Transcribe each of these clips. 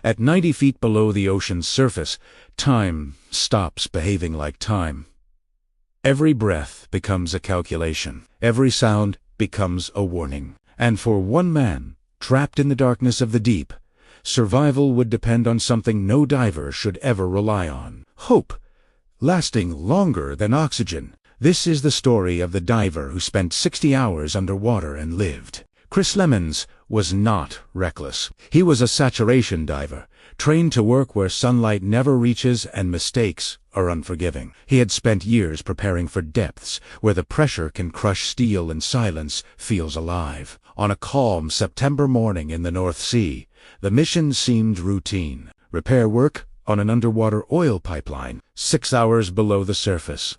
At 90 feet below the ocean's surface, time stops behaving like time. Every breath becomes a calculation. Every sound becomes a warning. And for one man, trapped in the darkness of the deep, survival would depend on something no diver should ever rely on: hope, lasting longer than oxygen. This is the story of the diver who spent 60 hours underwater and lived. Chris Lemons was not reckless. He was a saturation diver, trained to work where sunlight never reaches and mistakes are unforgiving. He had spent years preparing for depths where the pressure can crush steel and silence feels alive. On a calm September morning in the North Sea, the mission seemed routine. Repair work on an underwater oil pipeline, 6 hours below the surface.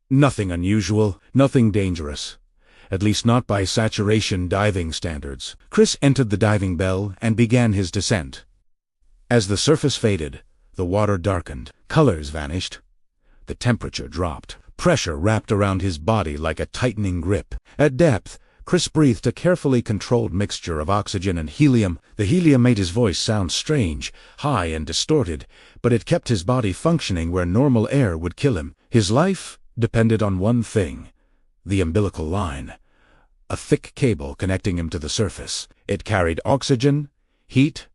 Nothing unusual, nothing dangerous. At least not by saturation diving standards. Chris entered the diving bell and began his descent. As the surface faded, the water darkened, colors vanished. The temperature dropped. Pressure wrapped around his body like a tightening grip. At depth, Chris breathed a carefully controlled mixture of oxygen and helium. The helium made his voice sound strange, high and distorted, but it kept his body functioning where normal air would kill him. His life depended on one thing: the umbilical line. A thick cable connecting him to the surface. It carried oxygen, heat,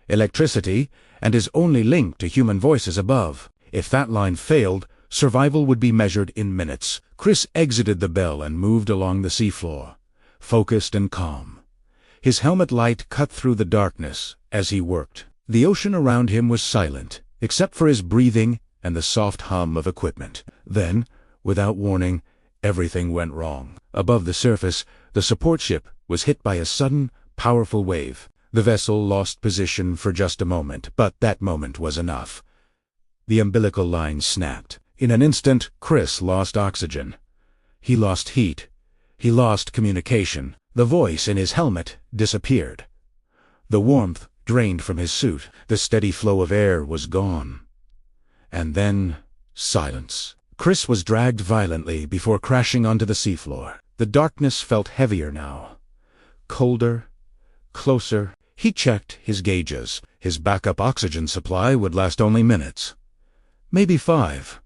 electricity, and his only link to human voices above. If that line failed, survival would be measured in minutes. Chris exited the bell and moved along the seafloor, focused and calm. His helmet light cut through the darkness as he worked. The ocean around him was silent, except for his breathing and the soft hum of equipment. Then, without warning, everything went wrong. Above the surface, the support ship was hit by a sudden, powerful wave. The vessel lost position for just a moment, but that moment was enough. The umbilical line snapped. In an instant, Chris lost oxygen. He lost heat. He lost communication. The voice in his helmet disappeared. The warmth drained from his suit. The steady flow of air was gone. And then, silence. Chris was dragged violently before crashing onto the seafloor. The darkness felt heavier now. Colder, closer. He checked his gauges. His backup oxygen supply would last only minutes. Maybe 5.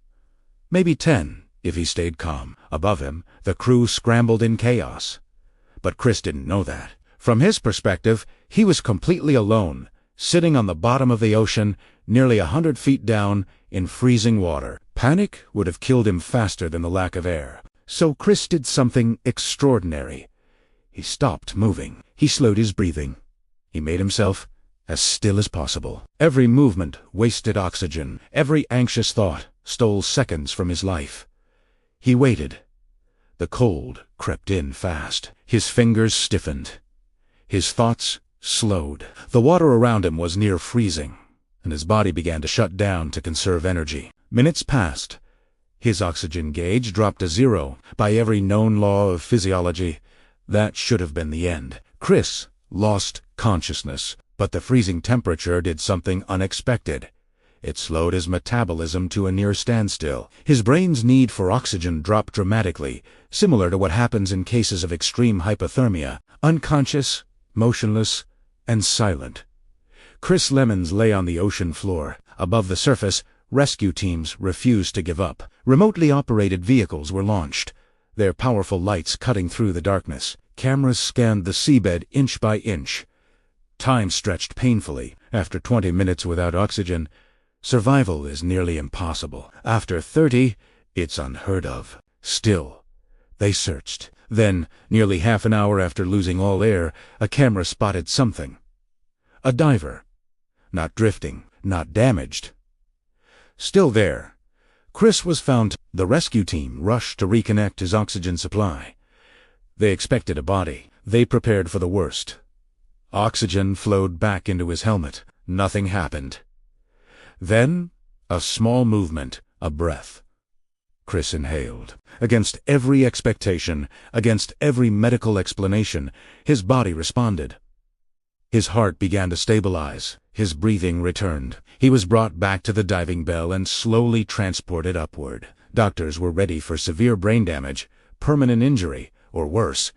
Maybe 10, if he stayed calm. Above him, the crew scrambled in chaos. But Chris didn't know that. From his perspective, he was completely alone, sitting on the bottom of the ocean, nearly 100 feet down, in freezing water. Panic would have killed him faster than the lack of air. So Chris did something extraordinary. He stopped moving. He slowed his breathing. He made himself as still as possible. Every movement wasted oxygen. Every anxious thought stole seconds from his life. He waited. The cold crept in fast. His fingers stiffened. His thoughts slowed. The water around him was near freezing, and his body began to shut down to conserve energy. Minutes passed. His oxygen gauge dropped to 0. By every known law of physiology, that should have been the end. Chris lost consciousness, but the freezing temperature did something unexpected. It slowed his metabolism to a near standstill. His brain's need for oxygen dropped dramatically, similar to what happens in cases of extreme hypothermia. Unconscious, motionless, and silent, Chris Lemons lay on the ocean floor. Above the surface, rescue teams refused to give up. Remotely operated vehicles were launched, their powerful lights cutting through the darkness. Cameras scanned the seabed inch by inch. Time stretched painfully. After 20 minutes without oxygen, survival is nearly impossible. After 30, it's unheard of. Still, they searched. Then, nearly half an hour after losing all air, a camera spotted something. A diver. Not drifting, not damaged. Still there. Chris was found. The rescue team rushed to reconnect his oxygen supply. They expected a body. They prepared for the worst. Oxygen flowed back into his helmet. Nothing happened. Then, a small movement, a breath. Chris inhaled. Against every expectation, against every medical explanation, his body responded. His heart began to stabilize. His breathing returned. He was brought back to the diving bell and slowly transported upward. Doctors were ready for severe brain damage, permanent injury, or worse,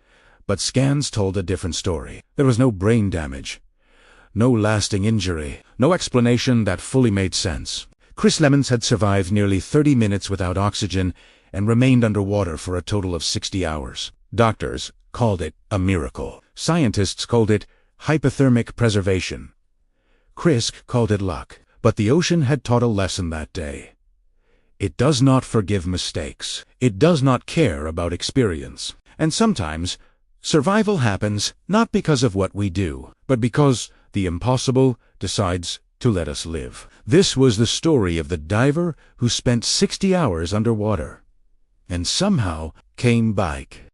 but scans told a different story. There was no brain damage, No lasting injury. No explanation that fully made sense. Chris Lemons had survived nearly 30 minutes without oxygen and remained underwater for a total of 60 hours. Doctors called it a miracle. Scientists called it hypothermic preservation. Chris called it luck. But the ocean had taught a lesson that day. It does not forgive mistakes. It does not care about experience. And sometimes, survival happens not because of what we do, but because the impossible decides to let us live. This was the story of the diver who spent 60 hours underwater and somehow came back.